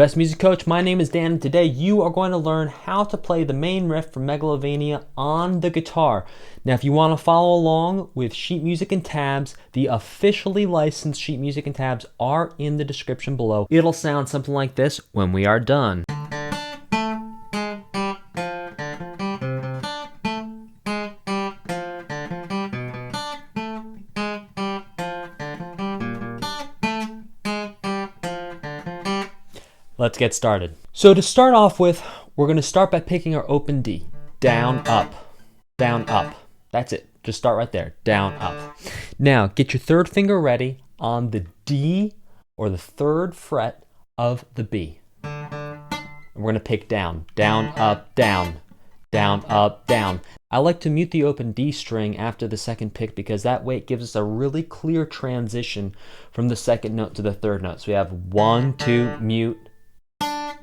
Best Music Coach, my name is Dan, and today you are going to learn how to play the main riff from Megalovania on the guitar. Now, if you want to follow along with sheet music and tabs, the officially licensed sheet music and tabs are in the description below. It'll sound something like this when we are done. Let's get started. So to start off with, we're going to start by picking our open D. Down, up, down, up. That's it. Just start right there. Down, up. Now, get your third finger ready on the D or the third fret of the B. And we're going to pick down. Down, up, down. Down, up, down. I like to mute the open D string after the second pick because that way it gives us a really clear transition from the second note to the third note. So we have 1, 2, mute.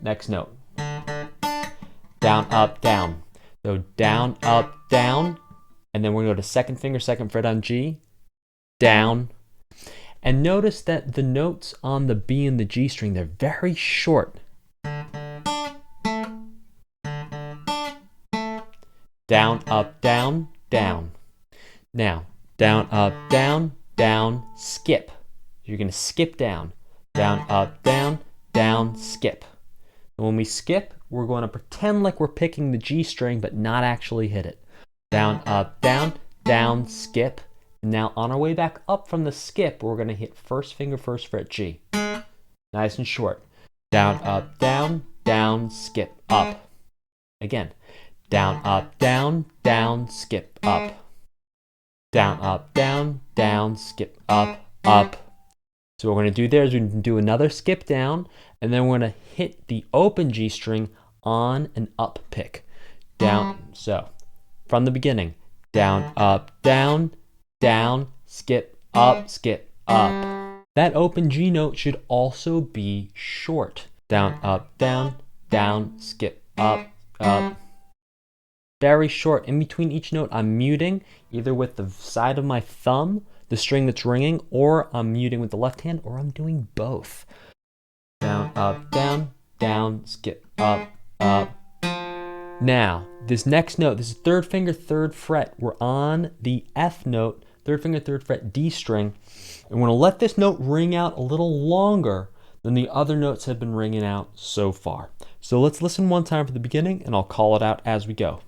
Next note. Down, up, down. So down, up, down. And then we're going to go to second finger, second fret on G. Down. And notice that the notes on the B and the G string, they're very short. Down, up, down, down. Now, down, up, down, down, skip. You're going to skip down. Down, up, down, down, skip. And when we skip, we're going to pretend like we're picking the G string, but not actually hit it. Down, up, down, down, skip. And now on our way back up from the skip, we're going to hit first finger, first fret G. Nice and short. Down, up, down, down, skip, up. Again. Down, up, down, down, skip, up. Down, up, down, down, skip, up, up. So what we're going to do there is we're going to do another skip down, and then we're going to hit the open G string on an up pick. Down, so from the beginning, down, up, down, down, skip, up, skip, up. That open G note should also be short. Down, up, down, down, skip, up, up. Very short. In between each note, I'm muting either with the side of my thumb, the string that's ringing, or I'm muting with the left hand, or I'm doing both. Down, up, down, down, skip, up, up. Now, this next note, this is third finger, third fret. We're on the F note, third finger, third fret, D string. And we're going to let this note ring out a little longer than the other notes have been ringing out so far. So let's listen one time for the beginning, and I'll call it out as we go.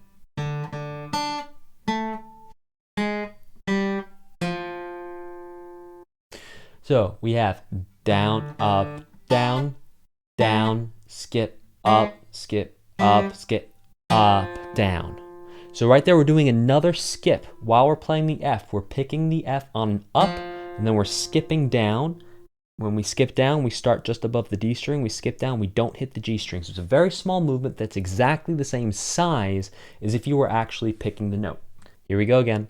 So we have down, up, down, down, skip, up, down. So right there we're doing another skip. While we're playing the F, we're picking the F on an up, and then we're skipping down. When we skip down, we start just above the D string. We skip down, we don't hit the G string. So it's a very small movement that's exactly the same size as if you were actually picking the note. Here we go again.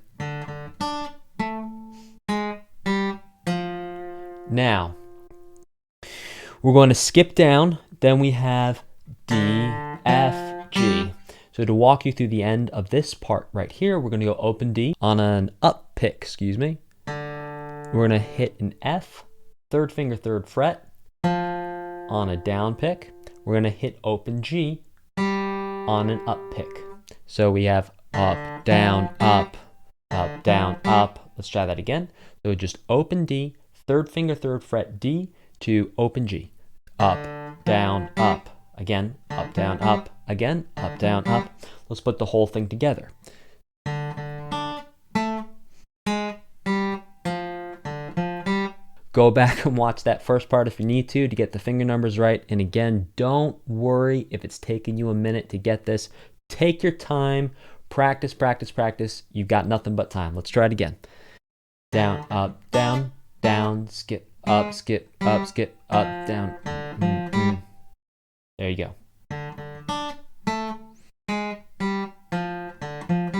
Now, we're going to skip down, then we have D, F, G. So to walk you through the end of this part right here, we're going to go open D on an up pick, We're going to hit an F, third finger, third fret, on a down pick. We're going to hit open G on an up pick. So we have up, down, up, down, up. Let's try that again. So just open D, third finger, third fret D to open G. Up, down, up. Again, up, down, up. Again, up, down, up. Let's put the whole thing together. Go back and watch that first part if you need to get the finger numbers right. And again, don't worry if it's taking you a minute to get this. Take your time. Practice, practice, practice. You've got nothing but time. Let's try it again. Down, up, down, down, skip, up, down. There you go.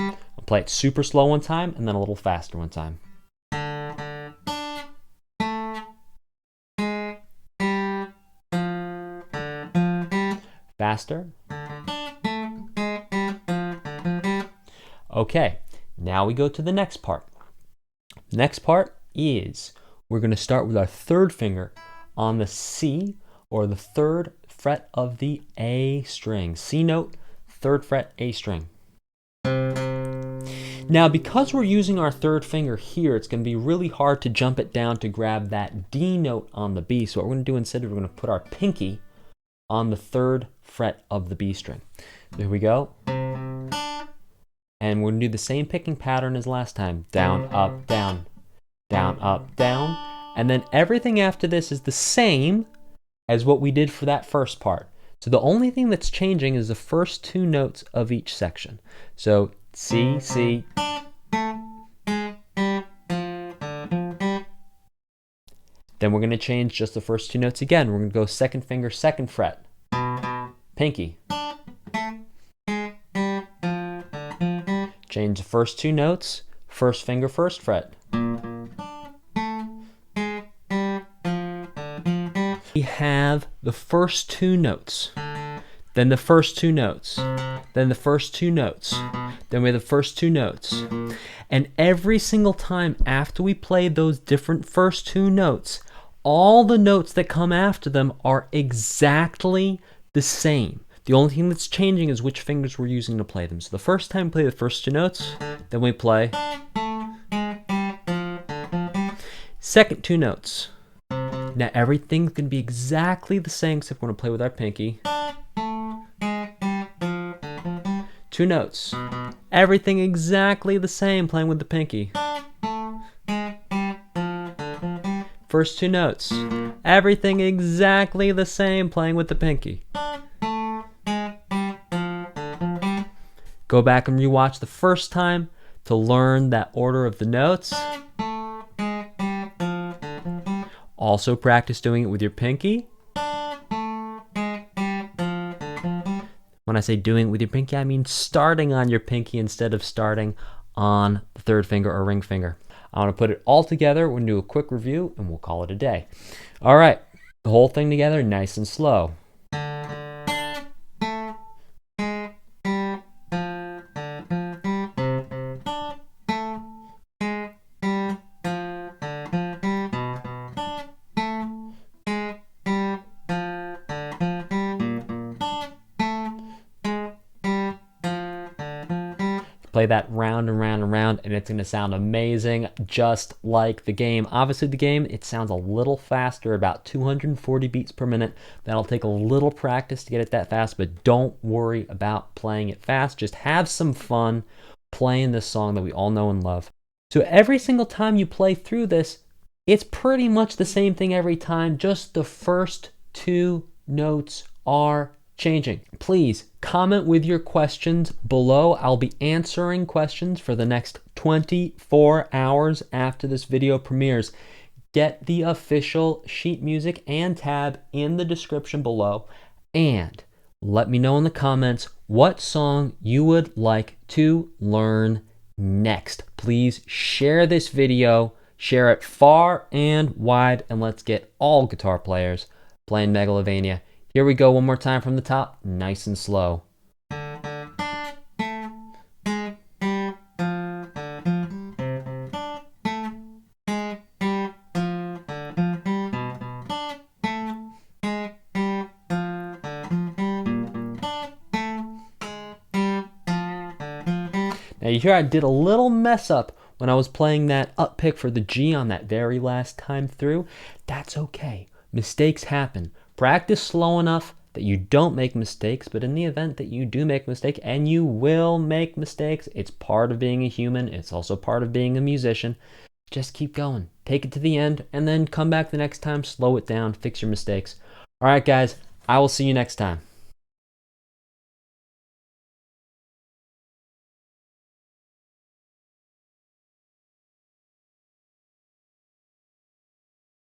I'll play it super slow one time and then a little faster one time. Faster. Okay, now we go to the next part. Next part is we're going to start with our third finger on the C or the third fret of the A string. C note, 3rd fret, A string. Now, because we're using our 3rd finger here, it's going to be really hard to jump it down to grab that D note on the B. So what we're going to do instead, we're going to put our pinky on the 3rd fret of the B string. There we go. And we're going to do the same picking pattern as last time. Down, up, down, down, up, down. And then everything after this is the same as what we did for that first part. So the only thing that's changing is the first 2 notes of each section. So C, C. Then we're going to change just the first 2 notes again. We're going to go 2nd finger, 2nd fret, pinky. Change the first 2 notes, 1st finger, 1st fret. We have the first 2 notes, then the first 2 notes, then the first 2 notes, then we have the first 2 notes. And every single time after we play those different first 2 notes, all the notes that come after them are exactly the same. The only thing that's changing is which fingers we're using to play them. So the first time we play the first 2 notes, then we play second 2 notes. Now everything's going to be exactly the same except we're going to play with our pinky. 2 notes. Everything exactly the same playing with the pinky. First 2 notes. Everything exactly the same playing with the pinky. Go back and rewatch the first time to learn that order of the notes. Also practice doing it with your pinky. When I say doing it with your pinky, I mean starting on your pinky instead of starting on the 3rd finger or ring finger. I want to put it all together. We're going to do a quick review and we'll call it a day. All right, the whole thing together, nice and slow. Play that round and round and round, and it's going to sound amazing, just like the game. Obviously, the game, it sounds a little faster, about 240 beats per minute. That'll take a little practice to get it that fast, but don't worry about playing it fast. Just have some fun playing this song that we all know and love. So every single time you play through this, it's pretty much the same thing every time, just the first 2 notes are changing. Please comment with your questions below. I'll be answering questions for the next 24 hours after this video premieres. Get the official sheet music and tab in the description below, and let me know in the comments what song you would like to learn next. Please share this video, share it far and wide, and let's get all guitar players playing Megalovania. Here we go one more time from the top, nice and slow. Now you hear I did a little mess up when I was playing that up pick for the G on that very last time through. That's okay. Mistakes happen. Practice slow enough that you don't make mistakes, but in the event that you do make a mistake, and you will make mistakes, it's part of being a human, it's also part of being a musician, just keep going. Take it to the end, and then come back the next time, slow it down, fix your mistakes. All right, guys, I will see you next time.